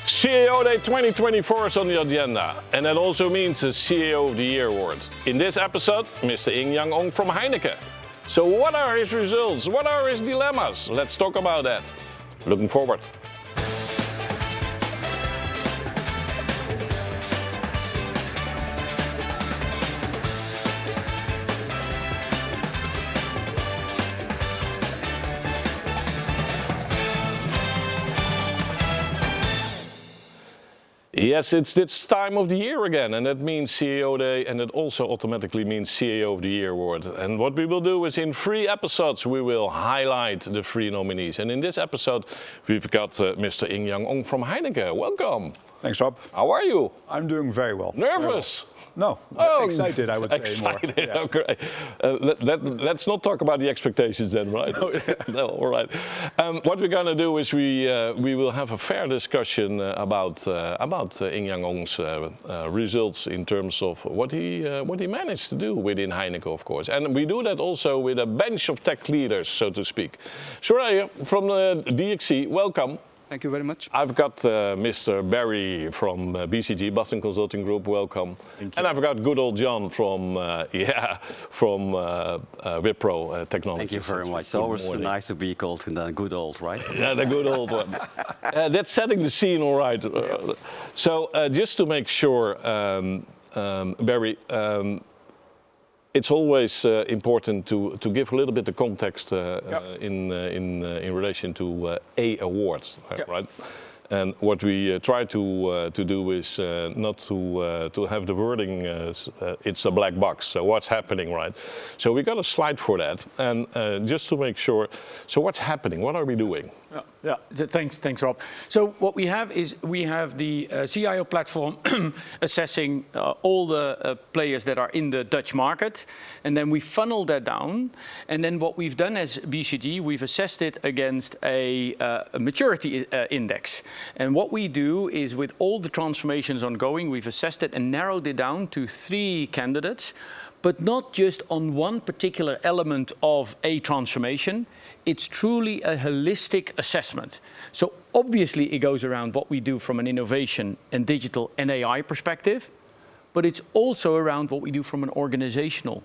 CIO Day 2024 is on the agenda, and that also means the CIO of the Year award. In this episode, Mr. Ing Yan Ong from Heineken. So what are his results? What are his dilemmas? Let's talk about that. Looking forward. Yes, it's this time of the year again, and that means CIO Day, and it also automatically means CIO of the Year award. And what we will do is in 3 episodes we will highlight the 3 nominees. And in this episode we've got Mr. Ing Yan Ong from Heineken. Welcome. Thanks, Rob. How are you? I'm doing very well. Nervous? Very well. No, excited, I would say excited. More. Yeah. Okay. Let's not talk about the expectations then, right? No, yeah. No, all right. What we're going to do is we will have a fair discussion about Ing Yan Ong's results in terms of what he managed to do within Heineken, of course. And we do that also with a bench of tech leaders, so to speak. Soraya from the DXC, welcome. Thank you very much. I've got Mr. Barry from BCG, Boston Consulting Group, welcome. Thank you. And I've got good old John from Wipro Technologies. Thank you very much. It's always nice to be called the good old, right? Yeah, the good old one. That's setting the scene all right. So just to make sure, Barry, it's always important to give a little bit of context in relation to awards, right? And what we try to do is not to have the wording it's a black box. So what's happening, right? So we got a slide for that, and just to make sure. So what's happening? What are we doing? Yeah. Thanks, Rob. So what we have is the CIO platform assessing all the players that are in the Dutch market, and then we funnel that down. And then what we've done as BCG, we've assessed it against a maturity index. And what we do is, with all the transformations ongoing, we've assessed it and narrowed it down to 3 candidates, but not just on one particular element of a transformation. It's truly a holistic assessment. So obviously it goes around what we do from an innovation and digital and AI perspective, but it's also around what we do from an organizational,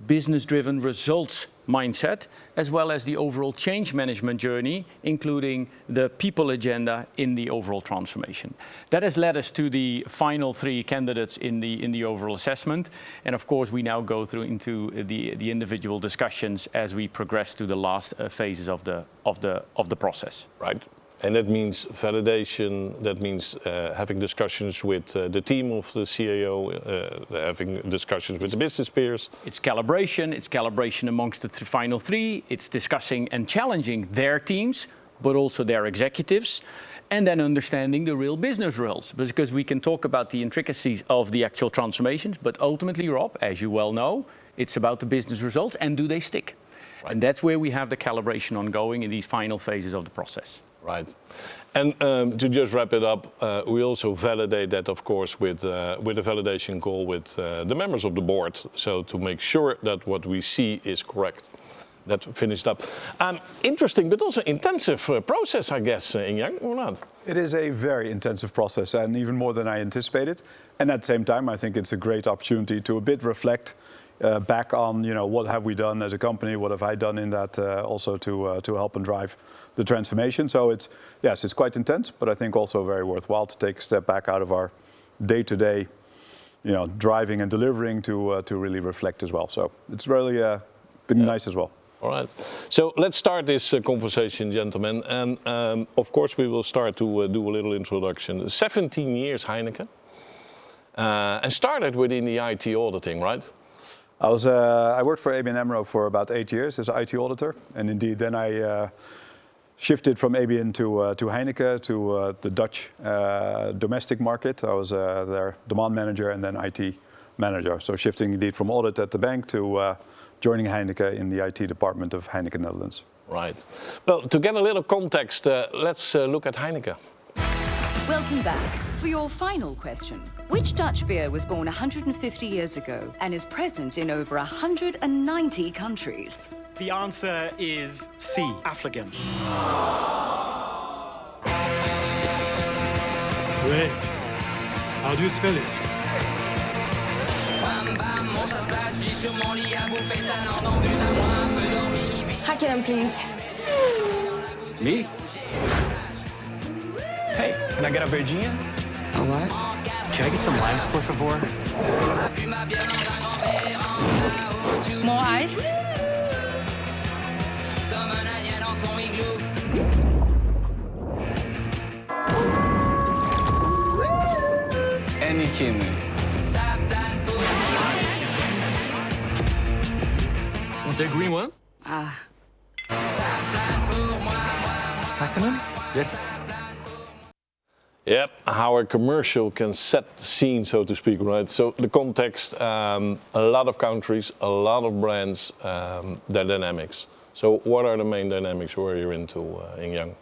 business-driven results mindset, as well as the overall change management journey, including the people agenda in the overall transformation. That has led us to the final 3 candidates in the overall assessment, and of course we now go through into the individual discussions as we progress to the last phases of the process. Right. And that means validation, that means having discussions with the team of the CIO, having discussions with the business peers. It's calibration amongst the final 3. It's discussing and challenging their teams, but also their executives, and then understanding the real business roles. Because we can talk about the intricacies of the actual transformations, but ultimately, Rob, as you well know, it's about the business results and do they stick? Right. And that's where we have the calibration ongoing in these final phases of the process. Right. And to just wrap it up, we also validate that, of course, with a validation call with the members of the board, so to make sure that what we see is correct. That finished up. Interesting, but also intensive process, I guess, Ing Yan, or not? It is a very intensive process, and even more than I anticipated. And at the same time, I think it's a great opportunity to a bit reflect back on, what have we done as a company, what have I done in that also to help and drive the transformation. So it's quite intense, but I think also very worthwhile to take a step back out of our day-to-day, driving and delivering to really reflect as well. So it's really been nice as well. All right. So let's start this conversation, gentlemen. And of course, we will start to do a little introduction. 17 years Heineken, and started within the IT auditing, right? I worked for ABN AMRO for about 8 years as an IT auditor, and indeed then I shifted from ABN to Heineken, to the Dutch domestic market. I was their demand manager and then IT manager. So shifting indeed from audit at the bank to joining Heineken in the IT department of Heineken Netherlands. Right. Well, to get a little context, let's look at Heineken. Welcome back. For your final question, which Dutch beer was born 150 years ago and is present in over 190 countries? The answer is C, Afleveringen. Great. How do you spell it? Heineken, please. Me? Hey, can I get a verdinha? A what? Can I get some limes, por favor? More ice? Heineken. Want the green one? Heineken? Yes. Yep, how a commercial can set the scene, so to speak, right? So the context, a lot of countries, a lot of brands, their dynamics. So what are the main dynamics where you're into, Ing Yan?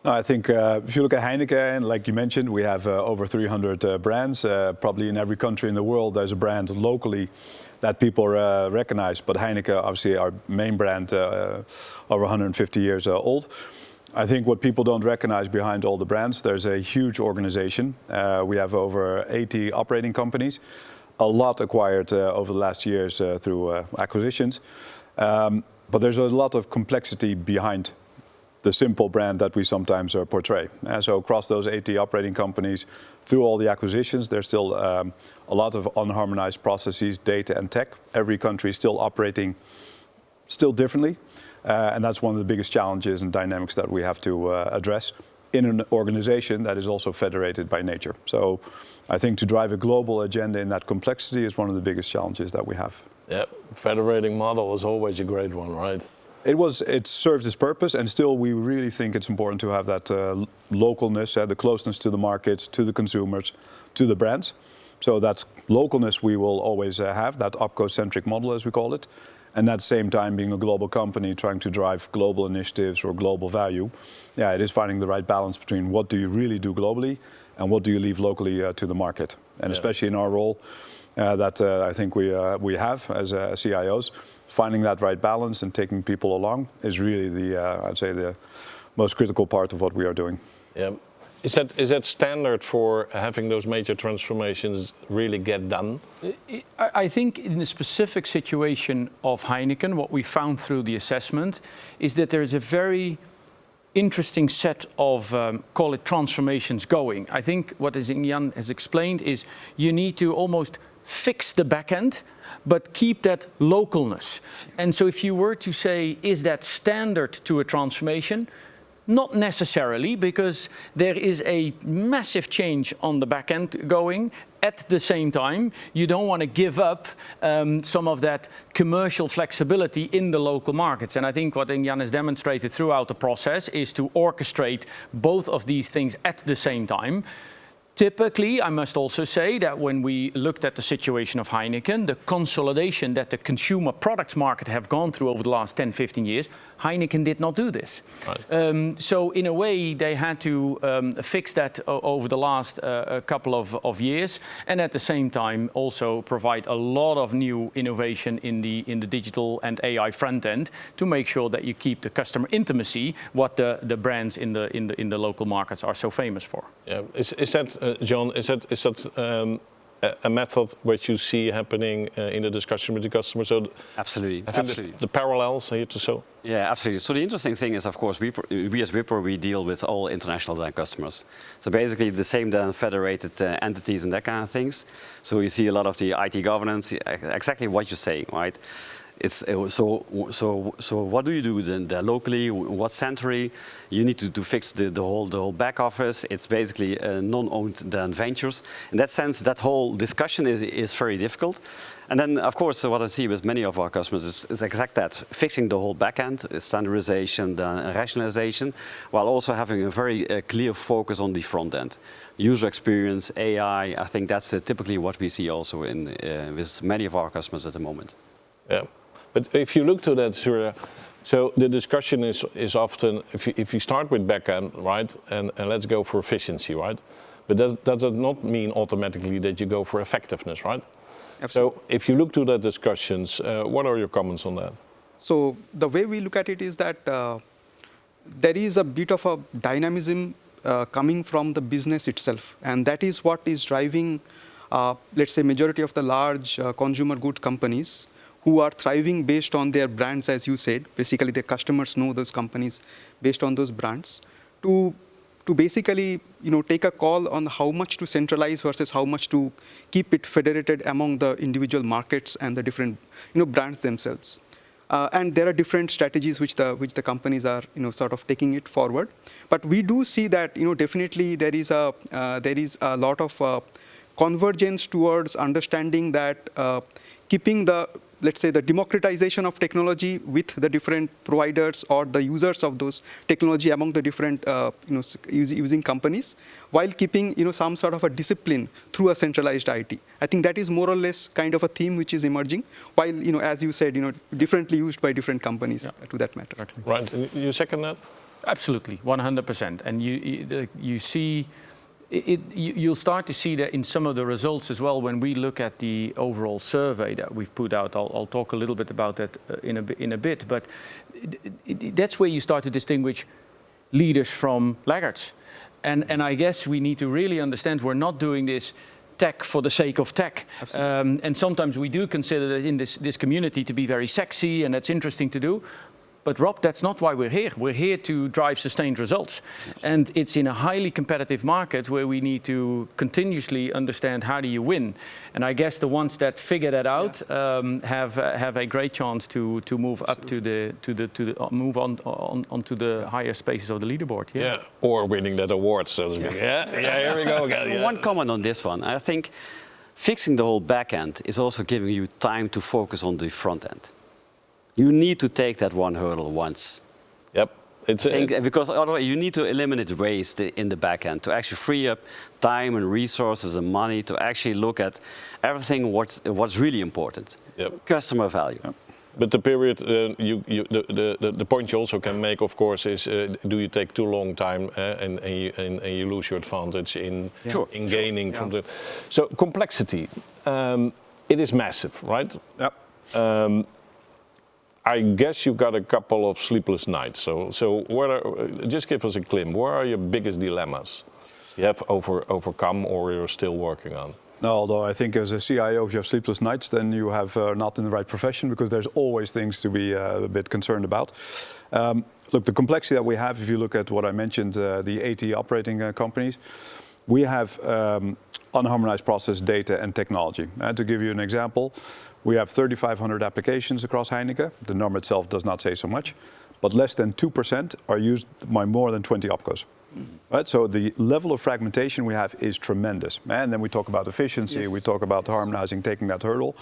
No, I think if you look at Heineken, like you mentioned, we have over 300 brands. Probably in every country in the world, there's a brand locally that people recognize. But Heineken, obviously, our main brand, over 150 years old. I think what people don't recognize behind all the brands, there's a huge organization. We have over 80 operating companies, a lot acquired over the last years through acquisitions. But there's a lot of complexity behind the simple brand that we sometimes portray. So across those 80 operating companies, through all the acquisitions, there's still a lot of unharmonized processes, data and tech. Every country is still operating differently. And that's one of the biggest challenges and dynamics that we have to address in an organization that is also federated by nature. So I think to drive a global agenda in that complexity is one of the biggest challenges that we have. Yeah, federating model is always a great one, right? It served its purpose, and still we really think it's important to have that localness, the closeness to the markets, to the consumers, to the brands. So that localness we will always have, that OpCo-centric model as we call it. And at the same time, being a global company trying to drive global initiatives or global value, yeah, it is finding the right balance between what do you really do globally and what do you leave locally to the market. And especially in our role that I think we have as CIOs, finding that right balance and taking people along is really I'd say the most critical part of what we are doing. Yeah. Is that standard for having those major transformations really get done? I think in the specific situation of Heineken, what we found through the assessment is that there is a very interesting set of, call it transformations going. I think what Ing Yan has explained is you need to almost fix the back end, but keep that localness. And so if you were to say, is that standard to a transformation? Not necessarily, because there is a massive change on the back end going. At the same time, you don't want to give up some of that commercial flexibility in the local markets. And I think what Ing Yan has demonstrated throughout the process is to orchestrate both of these things at the same time. Typically, I must also say that when we looked at the situation of Heineken, the consolidation that the consumer products market have gone through over the last 10, 15 years, Heineken did not do this. Right. So in a way, they had to fix that over the last couple of years, and at the same time also provide a lot of new innovation in the digital and AI front end to make sure that you keep the customer intimacy, what the brands in the local markets are so famous for. Yeah, is that John? Is that a method which you see happening in the discussion with the customer? So absolutely, I think absolutely. The parallels here to show. Yeah, absolutely. So the interesting thing is, of course, we as Wipro, we deal with all international customers. So basically the same federated entities and that kind of things. So you see a lot of the IT governance, exactly what you're saying, right? It's so what do you do then locally? What century? You need to fix the whole back office. It's basically non-owned ventures. In that sense, that whole discussion is very difficult. And then, of course, what I see with many of our customers is exactly that: fixing the whole back end, standardization, rationalization, while also having a very clear focus on the front end, user experience, AI. I think that's typically what we see also with many of our customers at the moment. Yeah. But if you look to that, so the discussion is often, if you start with backend, right, and let's go for efficiency, right? But does it not mean automatically that you go for effectiveness, right? Absolutely. So if you look to that discussions, what are your comments on that? So the way we look at it is that there is a bit of a dynamism coming from the business itself. And that is what is driving, let's say, majority of the large consumer goods companies who are thriving based on their brands, as you said. Basically, their customers know those companies based on those brands, to basically take a call on how much to centralize versus how much to keep it federated among the individual markets and the different brands themselves. And there are different strategies which the companies are sort of taking it forward. But we do see that definitely there is a lot of convergence towards understanding that keeping the, let's say, the democratization of technology with the different providers or the users of those technology among the different using companies, while keeping some sort of a discipline through a centralized IT. I think that is more or less kind of a theme which is emerging, while as you said, differently used by different companies to that matter. Exactly. Right, you second that? Absolutely, 100%. And you see. You'll start to see that in some of the results as well when we look at the overall survey that we've put out. I'll talk a little bit about that in a bit, but that's where you start to distinguish leaders from laggards. And I guess we need to really understand we're not doing this tech for the sake of tech. And sometimes we do consider that in this community to be very sexy and that's interesting to do. But Rob, that's not why we're here. We're here to drive sustained results. And it's in a highly competitive market where we need to continuously understand how do you win. And I guess the ones that figure that out have a great chance to move up move on to the higher spaces of the leaderboard. Yeah. Or winning that award, so to speak. Yeah, here we go again. So one comment on this one. I think fixing the whole back end is also giving you time to focus on the front end. You need to take that one hurdle once. Yep. Because otherwise you need to eliminate waste in the back end to actually free up time and resources and money to actually look at everything what's really important. Yep. Customer value. Yep. But the period, the point you also can make, of course, is do you take too long time and you lose your advantage in gaining from the... So complexity, it is massive, right? Yep. I guess you got a couple of sleepless nights. So just give us a glimpse. Where are your biggest dilemmas you have overcome or you're still working on? No, although I think as a CIO, if you have sleepless nights, then you have not in the right profession because there's always things to be a bit concerned about. Look, the complexity that we have, if you look at what I mentioned, the 80 operating companies, we have unharmonized process, data and technology. To give you an example, we have 3,500 applications across Heineken. The number itself does not say so much, but less than 2% are used by more than 20 OpCos. Right? So the level of fragmentation we have is tremendous. And then we talk about efficiency, we talk about harmonizing, taking that hurdle.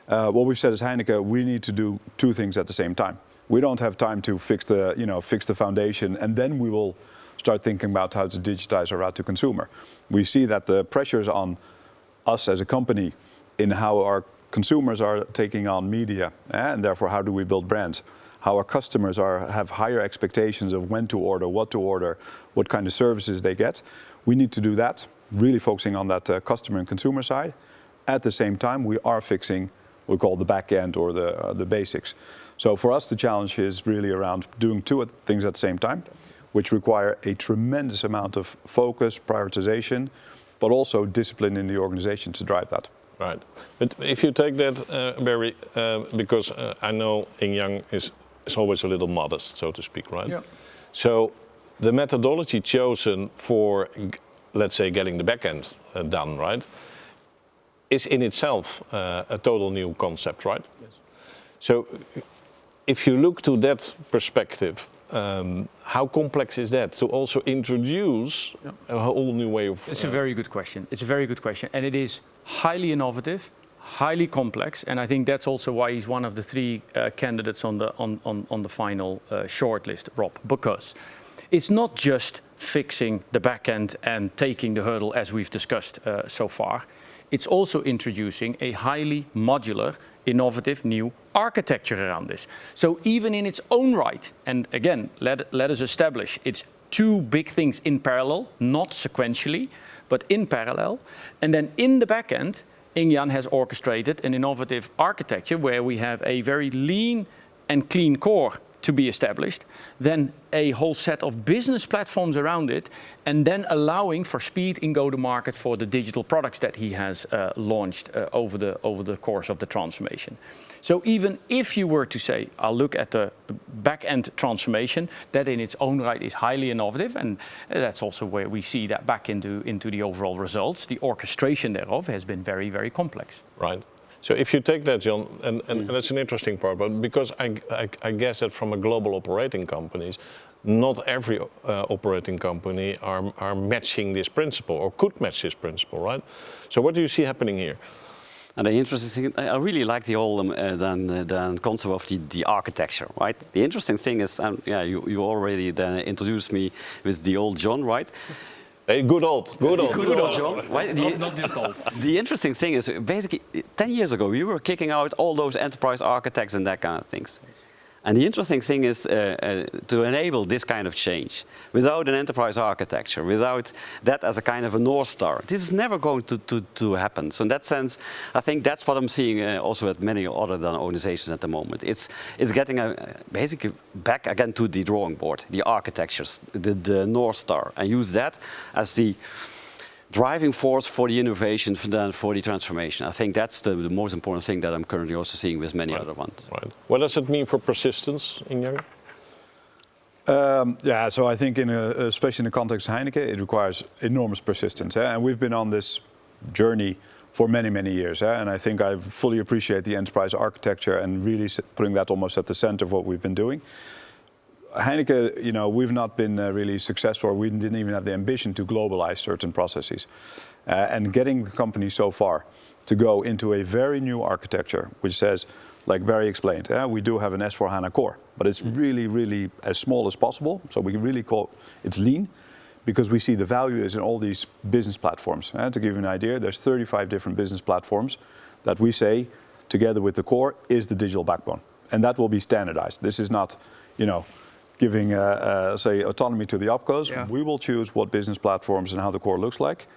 What we've said is Heineken, we need to do two things at the same time. We don't have time to fix the foundation, and then we will start thinking about how to digitize our route to consumer. We see that the pressures on us as a company in how our consumers are taking on media, and therefore how do we build brands, how our customers have higher expectations of when to order, what kind of services they get. We need to do that, really focusing on that customer and consumer side. At the same time, we are fixing what we call the back end or the basics. So for us, the challenge is really around doing two things at the same time, which require a tremendous amount of focus, prioritization, but also discipline in the organization to drive that. Right. But if you take that, Barry, because I know Ing Yan is always a little modest, so to speak, right? Yeah. So the methodology chosen for, let's say, getting the back end done, right, is in itself a total new concept, right? Yes. So if you look to that perspective, how complex is that to also introduce a whole new way of... It's a very good question. It's a very good question. And it is highly innovative, highly complex. And I think that's also why he's one of the three candidates on the final shortlist, Rob. Because it's not just fixing the back end and taking the hurdle as we've discussed so far. It's also introducing a highly modular, innovative new architecture around this. So even in its own right, and again, let us establish it's two big things in parallel, not sequentially, but in parallel. And then in the back end, Ing Yan has orchestrated an innovative architecture where we have a very lean and clean core to be established, then a whole set of business platforms around it, and then allowing for speed in go-to-market for the digital products that he has launched over the course of the transformation. So even if you were to say, I'll look at the back-end transformation, that in its own right is highly innovative, and that's also where we see that back into the overall results. The orchestration thereof has been very, very complex. Right. So if you take that, John, and that's an interesting part, but because I guess that from a global operating companies, not every operating company are matching this principle or could match this principle, right? So what do you see happening here? And the interesting thing, I really like the whole the concept of the architecture, right? The interesting thing is, you already introduced me with the old John, right? Hey, good old John. Right? Not just old. The interesting thing is, basically, 10 years ago, we were kicking out all those enterprise architects and that kind of things. And the interesting thing is to enable this kind of change without an enterprise architecture, without that as a kind of a North Star. This is never going to happen. So in that sense, I think that's what I'm seeing also at many other organizations at the moment. It's getting basically back again to the drawing board, the architectures, the North Star, and use that as the driving force for the innovation, for the transformation. I think that's the most important thing that I'm currently also seeing with many other ones. Right. What does it mean for persistence, Ing Yan? So I think especially in the context of Heineken, it requires enormous persistence. And we've been on this journey for many, many years. And I think I fully appreciate the enterprise architecture and really putting that almost at the center of what we've been doing. Heineken, we've not been really successful. We didn't even have the ambition to globalize certain processes. And getting the company so far to go into a very new architecture, which says, like Barry explained, we do have an S/4HANA core, but it's really, really as small as possible. So we really call it's lean, because we see the value is in all these business platforms. To give you an idea, there's 35 different business platforms that we say, together with the core, is the digital backbone. And that will be standardized. This is not, giving, say, autonomy to the OpCos. Yeah. We will choose what business platforms and how the core looks like.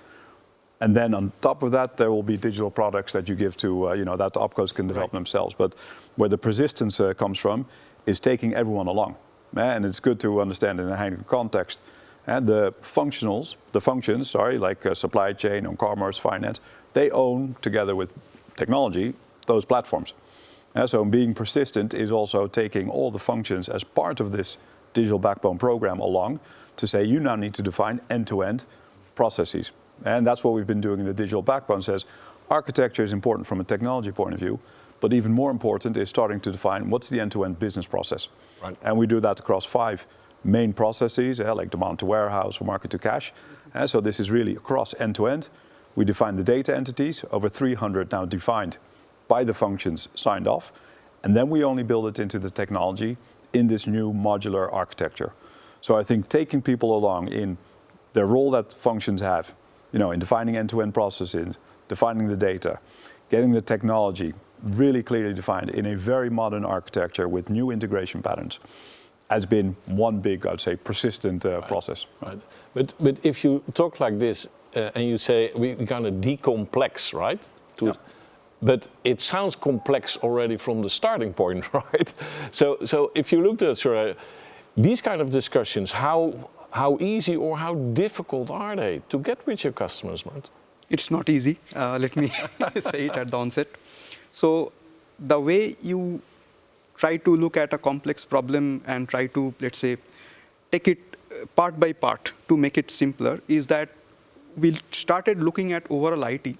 And then on top of that, there will be digital products that you give to, that the OpCos can develop themselves. But where the persistence comes from is taking everyone along. And it's good to understand in the Heineken context, the functions, like supply chain, on-commerce, finance, they own, together with technology, those platforms. So being persistent is also taking all the functions as part of this digital backbone program along to say you now need to define end-to-end processes. And that's what we've been doing in the digital backbone. Says architecture is important from a technology point of view, but even more important is starting to define what's the end-to-end business process. Right. And we do that across 5 main processes, like demand to warehouse or market to cash. So this is really across end-to-end. We define the data entities, over 300 now defined by the functions signed off, and then we only build it into the technology in this new modular architecture. So I think taking people along in the role that functions have, in defining end-to-end processes, defining the data, getting the technology really clearly defined in a very modern architecture with new integration patterns, has been one big, I'd say, persistent process. Right. But if you talk like this and you say we're going to decomplex, right? But it sounds complex already from the starting point, right? So if you looked at these kind of discussions, how easy or how difficult are they to get with your customers, right? It's not easy. Let me say it at the onset. So the way you try to look at a complex problem and try to, let's say, take it part by part to make it simpler is that we started looking at overall IT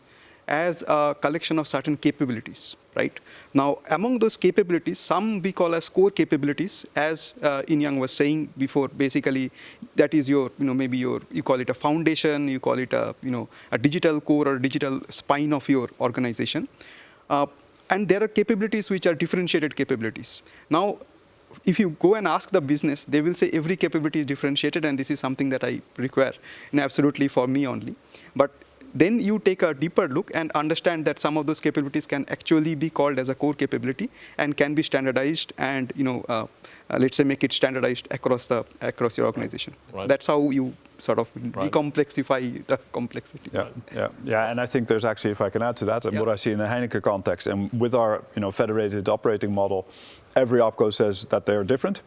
as a collection of certain capabilities, right? Now, among those capabilities, some we call as core capabilities, as Ing Yan was saying before. Basically, that is your, you call it a foundation, you call it a digital core or digital spine of your organization. And there are capabilities which are differentiated capabilities. Now, if you go and ask the business, they will say every capability is differentiated, and this is something that I require, and absolutely for me only. But then you take a deeper look and understand that some of those capabilities can actually be called as a core capability and can be standardized and, let's say, make it standardized across your organization. Right. So that's how you sort of decomplexify the complexity. Yeah, and I think there's actually, if I can add to that, what I see in the Heineken context, and with our federated operating model, every OpCo says that they're different.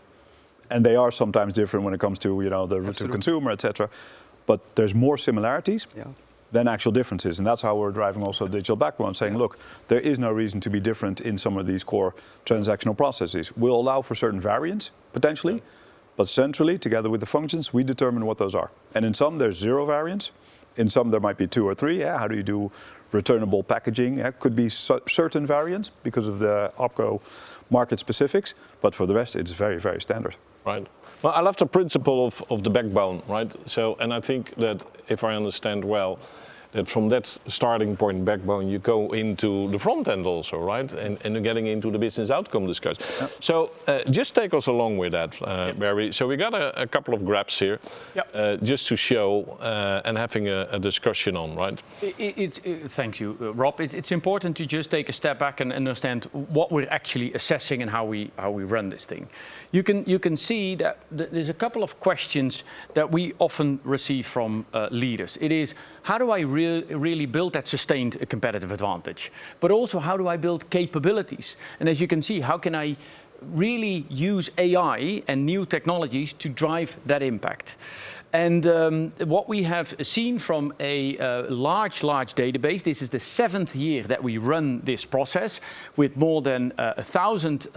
And they are sometimes different when it comes to the route to consumer, etc. But there's more similarities than actual differences, and that's how we're driving also digital backbone, saying, look, there is no reason to be different in some of these core transactional processes. We'll allow for certain variants potentially, but centrally, together with the functions, we determine what those are. And in some, there's 0 variants. In some, there might be 2 or 3. How do you do returnable packaging? Could be certain variants because of the OpCo market specifics, but for the rest, it's very, very standard. Right. Well, I love the principle of the backbone, right? So, and I think that if I understand well, that from that starting point backbone, you go into the front end also, right? And you're getting into the business outcome discussion. Yep. So just take us along with that, Barry. So we got a couple of graphs here, just to show and having a discussion on, right? Thank you, Rob. It's important to just take a step back and understand what we're actually assessing and how we run this thing. You can see that there's a couple of questions that we often receive from leaders. It is, how do I really build that sustained competitive advantage? But also, how do I build capabilities? And as you can see, how can I really use AI and new technologies to drive that impact? And what we have seen from a large database, this is the 7th year that we run this process with more than 1,000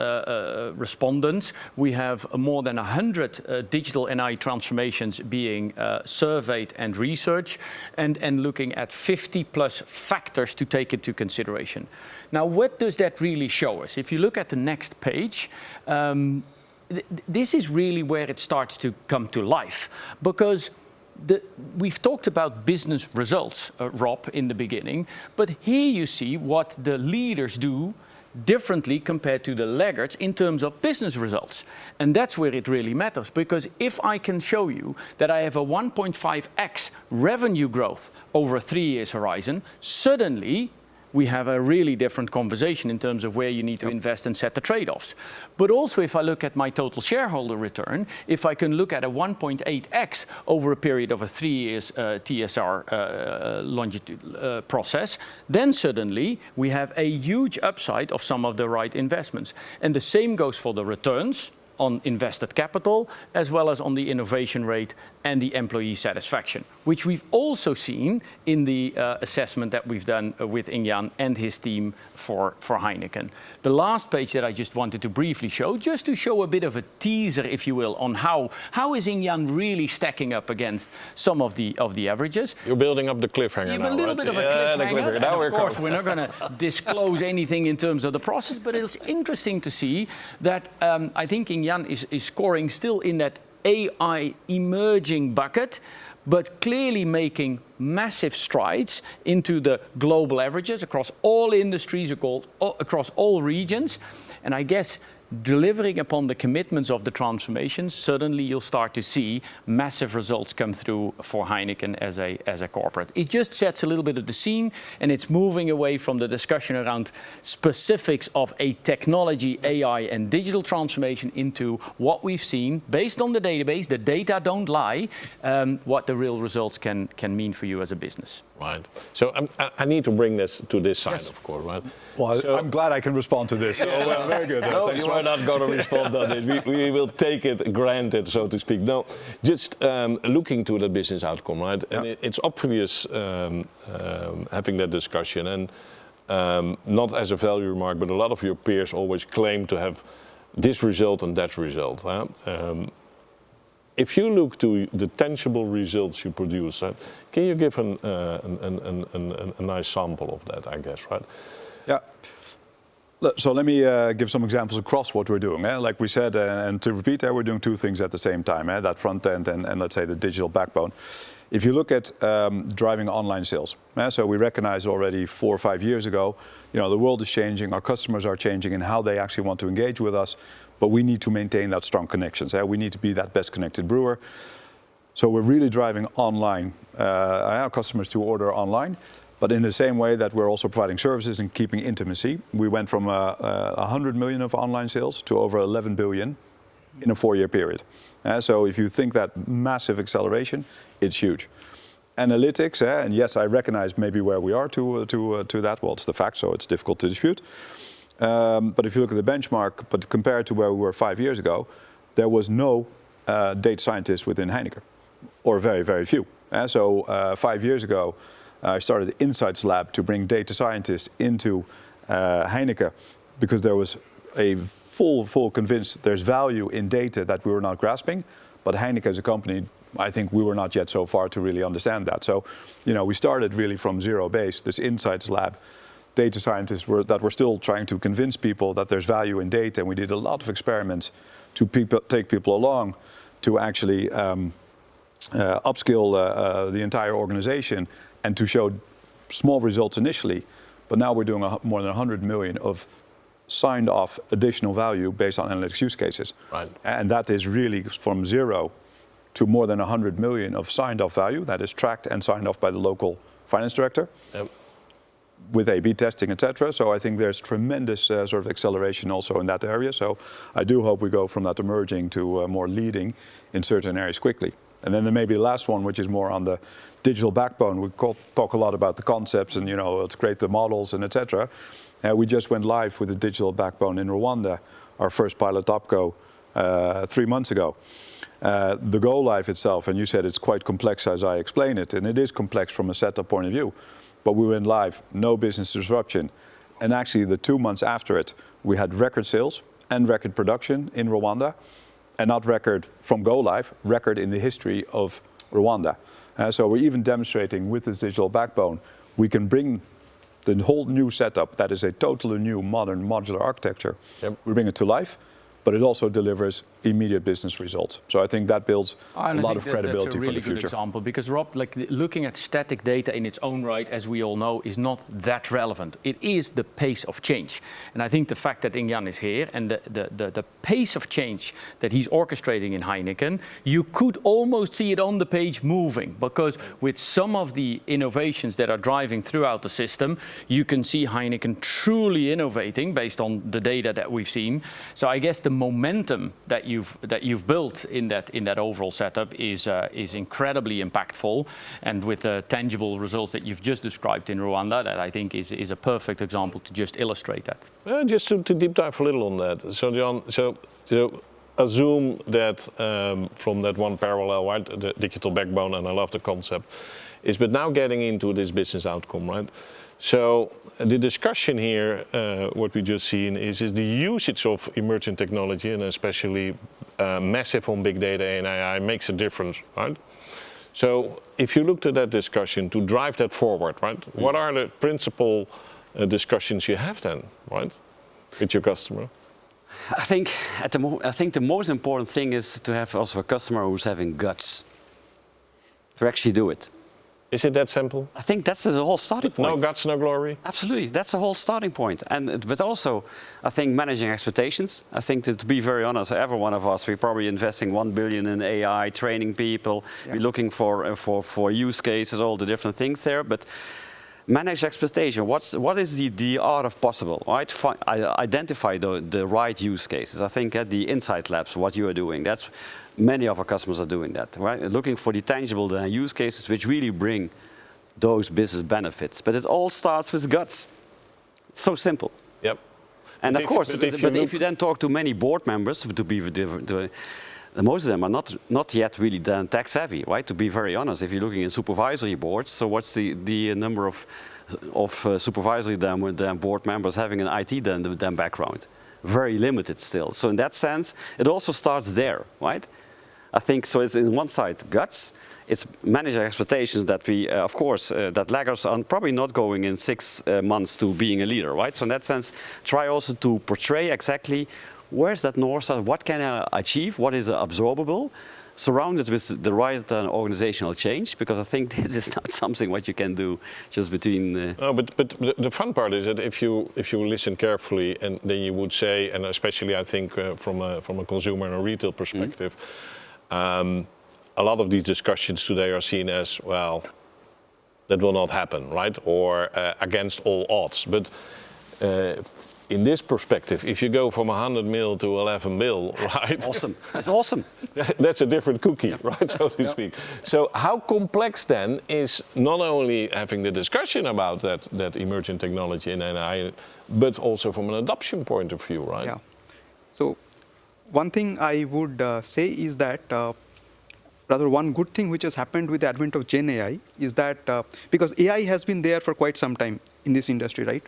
respondents. We have more than 100 digital NI transformations being surveyed and researched, and looking at 50+ factors to take into consideration. Now, what does that really show us? If you look at the next page, this is really where it starts to come to life, because we've talked about business results, Rob, in the beginning, but here you see what the leaders do differently compared to the laggards in terms of business results. And that's where it really matters, because if I can show you that I have a 1.5x revenue growth over a 3 years horizon, suddenly we have a really different conversation in terms of where you need to invest and set the trade-offs. But also, if I look at my total shareholder return, if I can look at a 1.8x over a period of a 3 years TSR longitude process, then suddenly we have a huge upside of some of the right investments. And the same goes for the returns on invested capital, as well as on the innovation rate and the employee satisfaction, which we've also seen in the assessment that we've done with Ing Yan and his team for Heineken. The last page that I just wanted to briefly show, just to show a bit of a teaser, if you will, on how is Ing Yan really stacking up against some of the averages. You're building up the cliffhanger now, a little bit of a cliffhanger. And of course, we're not going to disclose anything in terms of the process, but it's interesting to see that I think Ing Yan is scoring still in that AI emerging bucket, but clearly making massive strides into the global averages across all industries, across all regions. And I guess delivering upon the commitments of the transformation, suddenly you'll start to see massive results come through for Heineken as a corporate. It just sets a little bit of the scene, and it's moving away from the discussion around specifics of a technology, AI and digital transformation into what we've seen based on the database. The data don't lie, what the real results can mean for you as a business. Right. So I need to bring this to this side, of course, right? Well, so, I'm glad I can respond to this. So, very good. No, you are not going to respond on it. We will take it granted, so to speak. No, just looking to the business outcome, right? And it's obvious having that discussion, and not as a value remark, but a lot of your peers always claim to have this result and that result. Huh? If you look to the tangible results you produce, can you give a nice sample of that, I guess, right? Yeah. So let me give some examples across what we're doing. Like we said, and to repeat, we're doing 2 things at the same time, that front end and let's say the digital backbone. If you look at driving online sales, so we recognized already 4 or 5 years ago, the world is changing, our customers are changing in how they actually want to engage with us, but we need to maintain that strong connections. We need to be that best connected brewer. So we're really driving online, our customers to order online, but in the same way that we're also providing services and keeping intimacy. We went from 100 million of online sales to over 11 billion in a 4-year period. So if you think that massive acceleration, it's huge. Analytics, and yes, I recognize maybe where we are to that. Well, it's the fact, so it's difficult to dispute. But if you look at the benchmark, but compared to where we were 5 years ago, there was no data scientist within Heineken, or very, very few. So 5 years ago, I started the Insights Lab to bring data scientists into Heineken, because there was a full convinced there's value in data that we were not grasping, but Heineken as a company, I think we were not yet so far to really understand that. So, we started really from zero base, this Insights Lab. Data scientists that were still trying to convince people that there's value in data, and we did a lot of experiments to take people along to actually upskill the entire organization and to show small results initially. But now we're doing more than 100 million of signed off additional value based on analytics use cases. Right. And that is really from zero to more than 100 million of signed off value that is tracked and signed off by the local finance director. Yep. With A/B testing, etc. So I think there's tremendous sort of acceleration also in that area. So I do hope we go from that emerging to more leading in certain areas quickly. And then there may be the last one, which is more on the digital backbone. We talk a lot about the concepts and, let's create the models and etc. We just went live with the digital backbone in Rwanda, our first pilot OpCo 3 months ago. The go live itself, and you said it's quite complex as I explain it, and it is complex from a setup point of view. But we went live, no business disruption. And actually the 2 months after it, we had record sales and record production in Rwanda. And not record from go live, record in the history of Rwanda. So we're even demonstrating with this digital backbone, we can bring the whole new setup that is a totally new modern modular architecture. Yep. We bring it to life, but it also delivers immediate business results. So I think that builds a lot of credibility for the future. That's a really good example, because Rob, looking at static data in its own right, as we all know, is not that relevant. It is the pace of change. And I think the fact that Ing Yan is here and the pace of change that he's orchestrating in Heineken, you could almost see it on the page moving, because with some of the innovations that are driving throughout the system, you can see Heineken truly innovating based on the data that we've seen. So I guess the momentum that you've built in that overall setup is incredibly impactful, and with the tangible results that you've just described in Rwanda, that I think is a perfect example to just illustrate that. Just to deep dive a little on that. So John, so assume that from that one parallel, right, the digital backbone, and I love the concept, is but now getting into this business outcome, right? So the discussion here, what we just seen is the usage of emerging technology, and especially massive on big data and AI makes a difference, right? So if you looked at that discussion to drive that forward, right, what are the principal discussions you have then, right, with your customer? I think the most important thing is to have also a customer who's having guts to actually do it. Is it that simple? I think that's the whole starting point. No guts, no glory? Absolutely, that's the whole starting point. But also, I think managing expectations. I think that, to be very honest, every one of us, we're probably investing 1 billion in AI, training people. Yeah. We're looking for use cases, all the different things there. But manage expectation. What is the art of possible? Right? Identify the right use cases. I think at the Insight Labs, what you are doing, that's many of our customers are doing that, right? Looking for the tangible use cases which really bring those business benefits. But it all starts with guts. It's so simple. Yep. And of course, if you then talk to many board members, most of them are not yet really tech savvy, right? To be very honest, if you're looking in supervisory boards, so what's the number of supervisory board members having an IT background? Very limited still. So in that sense, it also starts there, right? I think so. It's in one side guts. It's managing expectations that we, of course, that laggards are probably not going in 6 months to being a leader, right? So in that sense, try also to portray exactly where's that North Star, what can I achieve, what is absorbable, surrounded with the right organizational change, because I think this is not something what you can do just between. No, but the fun part is that if you listen carefully, and then you would say, and especially I think from a consumer and a retail perspective, a lot of these discussions today are seen as, well, that will not happen, right? Or against all odds. But in this perspective, if you go from 100 mil to 11 mil, right? That's awesome. That's awesome. That's a different cookie, right, so to speak. So how complex then is not only having the discussion about that emerging technology in AI, but also from an adoption point of view, right? Yeah. So one thing I would say is that rather one good thing which has happened with the advent of Gen AI is that because AI has been there for quite some time in this industry, right?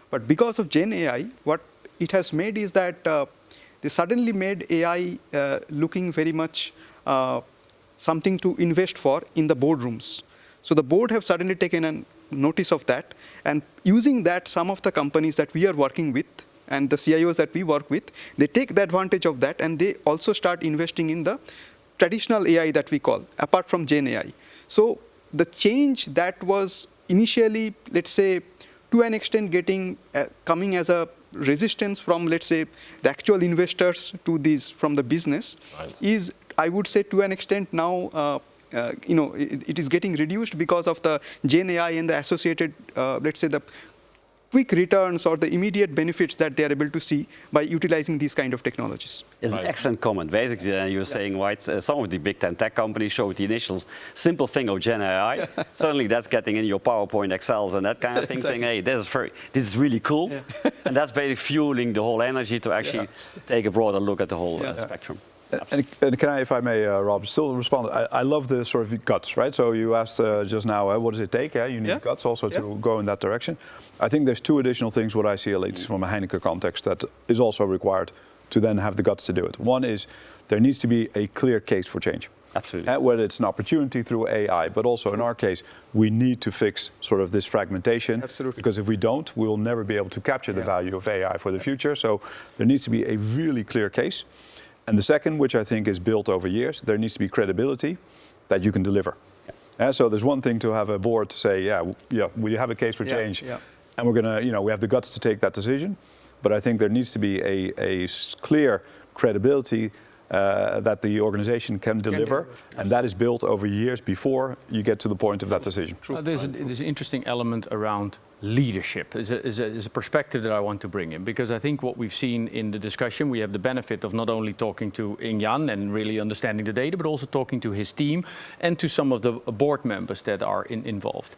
But because of Gen AI, what it has made is that they suddenly made AI looking very much something to invest for in the boardrooms. So the board have suddenly taken a notice of that, and using that, some of the companies that we are working with and the CIOs that we work with, they take the advantage of that, and they also start investing in the traditional AI that we call, apart from Gen AI. So the change that was initially, let's say, to an extent getting coming as a resistance from, let's say, the actual investors to these from the business, right, is, I would say, to an extent now, it is getting reduced because of the Gen AI and the associated, let's say, the quick returns or the immediate benefits that they are able to see by utilizing these kind of technologies. It's an excellent comment. Basically, you're saying, right, some of the big 10 tech companies showed the initial simple thing of Gen AI. Suddenly that's getting in your PowerPoint, Excels and that kind of thing, saying, hey, this is really cool. Yeah. And that's basically fueling the whole energy to actually take a broader look at the whole spectrum. And can I, if I may, Rob, still respond? I love the sort of guts, right? So you asked just now, what does it take? You need guts also to go in that direction. I think there's two additional things what I see, at least from a Heineken context, that is also required to then have the guts to do it. One is there needs to be a clear case for change. Absolutely. Whether it's an opportunity through AI, but also in our case, we need to fix sort of this fragmentation. Absolutely. Because if we don't, we will never be able to capture the value of AI for the future. So there needs to be a really clear case. And the second, which I think is built over years, there needs to be credibility that you can deliver. So there's one thing to have a board to say, we have a case for change, and we're gonna, we have the guts to take that decision. But I think there needs to be a clear credibility that the organization can deliver, and that is built over years before you get to the point of that decision. There's an interesting element around leadership. Is a perspective that I want to bring in, because I think what we've seen in the discussion, we have the benefit of not only talking to Ing Yan and really understanding the data, but also talking to his team and to some of the board members that are involved.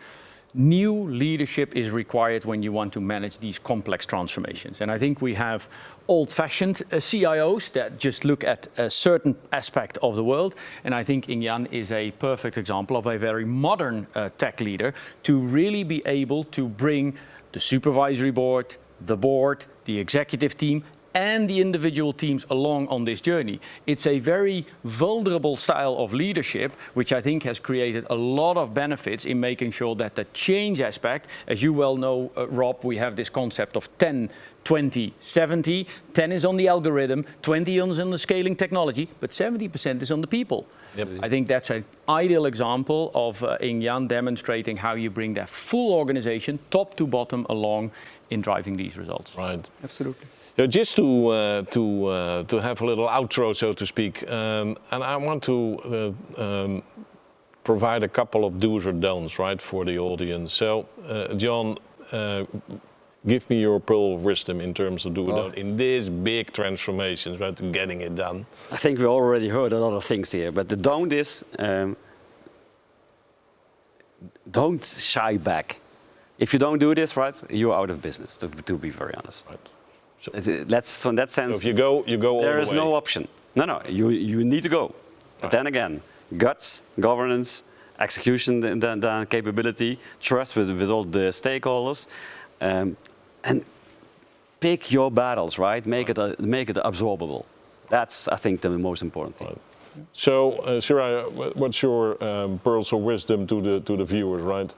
New leadership is required when you want to manage these complex transformations. And I think we have old-fashioned CIOs that just look at a certain aspect of the world. And I think Ing Yan is a perfect example of a very modern tech leader to really be able to bring the supervisory board, the executive team, and the individual teams along on this journey. It's a very vulnerable style of leadership, which I think has created a lot of benefits in making sure that the change aspect, as you well know, Rob, we have this concept of 10, 20, 70. 10 is on the algorithm, 20 is on the scaling technology, but 70% is on the people. Yep. I think that's an ideal example of Ing Yan demonstrating how you bring that full organization, top to bottom, along in driving these results. Right. Absolutely. Just to have a little outro, so to speak, and I want to provide a couple of do's or don'ts, right, for the audience. So, John, give me your pearl of wisdom in terms of do or don't in these big transformations, right, getting it done. I think we already heard a lot of things here, but the don't is don't shy back. If you don't do this, right, you're out of business, to be very honest. Right. So in that sense, so if you go all the way. There is no option. No, you need to go. Right. But then again, guts, governance, execution, the capability, trust with all the stakeholders, and pick your battles, right? Make it absorbable. That's, I think, the most important thing. Right. So, Soraya, what's your pearls of wisdom to the viewers, right?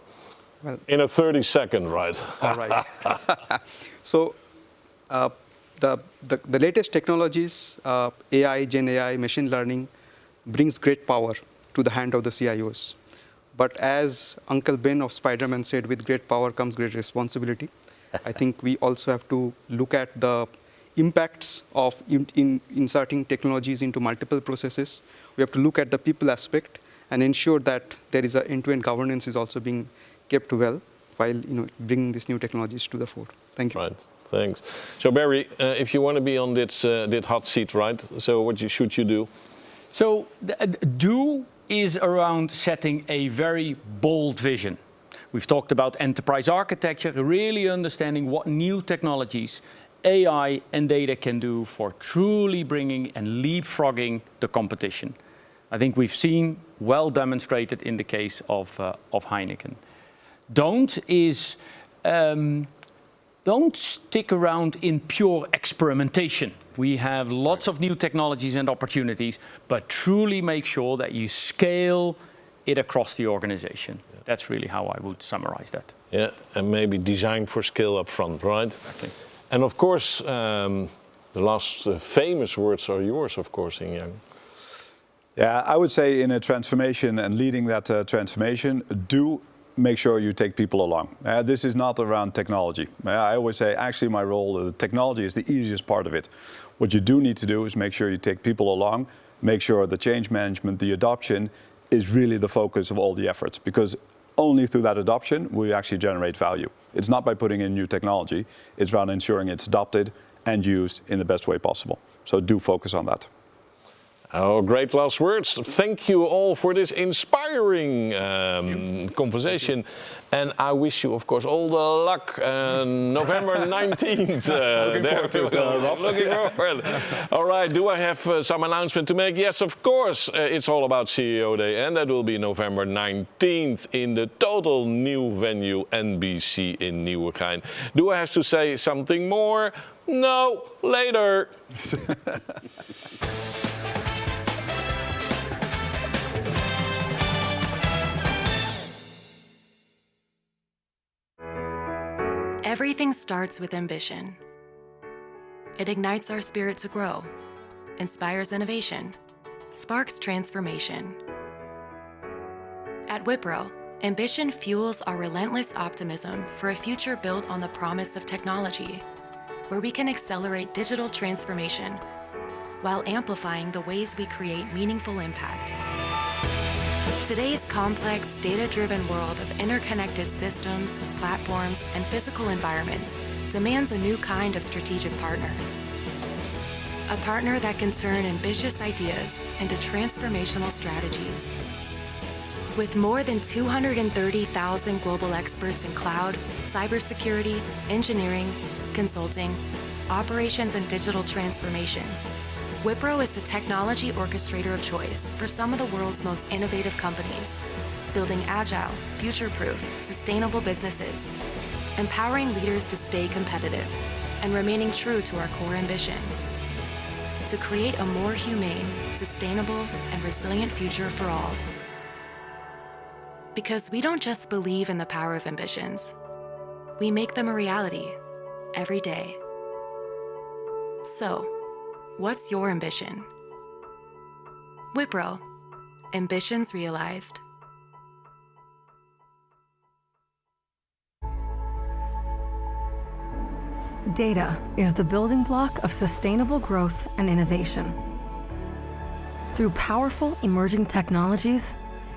Well, in a 30-second, right? All right. So. The latest technologies, AI, Gen AI, machine learning, brings great power to the hand of the CIOs. But as Uncle Ben of Spider-Man said, with great power comes great responsibility. I think we also have to look at the impacts of inserting technologies into multiple processes. We have to look at the people aspect and ensure that there is an end-to-end governance is also being kept well while bringing these new technologies to the fore. Thank you. Right. Thanks. So Barry, if you want to be on this hot seat, right? So what should you do? So do is around setting a very bold vision. We've talked about enterprise architecture, really understanding what new technologies AI and data can do for truly bringing and leapfrogging the competition. I think we've seen well demonstrated in the case of Heineken. Don't stick around in pure experimentation. We have lots of new technologies and opportunities, but truly make sure that you scale it across the organization. Yeah. That's really how I would summarize that. Yeah, and maybe design for scale up front, right? Exactly. And of course, the last famous words are yours, of course, Ing Yan. Yeah, I would say in a transformation and leading that transformation, do make sure you take people along. This is not around technology. I always say, actually, my role, the technology is the easiest part of it. What you do need to do is make sure you take people along, make sure the change management, the adoption is really the focus of all the efforts, because only through that adoption will you actually generate value. It's not by putting in new technology, it's around ensuring it's adopted and used in the best way possible. So do focus on that. Oh, great last words. Thank you all for this inspiring conversation. And I wish you, of course, all the luck November 19th. Looking forward to it. Looking forward. All right, do I have some announcement to make? Yes, of course. It's all about CEO Day, and that will be November 19th in the total new venue NBC in Nieuwegein. Do I have to say something more? No, later. Everything starts with ambition. It ignites our spirit to grow, inspires innovation, sparks transformation. At Wipro, ambition fuels our relentless optimism for a future built on the promise of technology, where we can accelerate digital transformation while amplifying the ways we create meaningful impact. Today's complex, data-driven world of interconnected systems, platforms, and physical environments demands a new kind of strategic partner. A partner that can turn ambitious ideas into transformational strategies. With more than 230,000 global experts in cloud, cybersecurity, engineering, consulting, operations, and digital transformation, Wipro is the technology orchestrator of choice for some of the world's most innovative companies, building agile, future-proof, sustainable businesses, empowering leaders to stay competitive, and remaining true to our core ambition: to create a more humane, sustainable, and resilient future for all. Because we don't just believe in the power of ambitions, we make them a reality every day. So, what's your ambition? Wipro. Ambitions realized. Data is the building block of sustainable growth and innovation. Through powerful emerging technologies,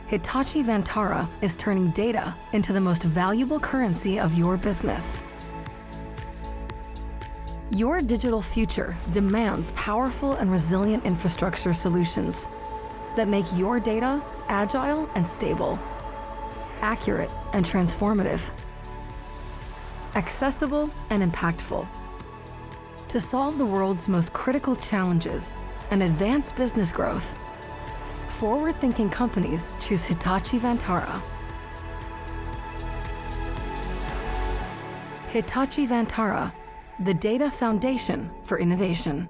Hitachi Vantara is turning data into the most valuable currency of your business. Your digital future demands powerful and resilient infrastructure solutions that make your data agile and stable, accurate and transformative, accessible and impactful. To solve the world's most critical challenges and advance business growth, forward-thinking companies choose Hitachi Vantara. Hitachi Vantara, the data foundation for innovation.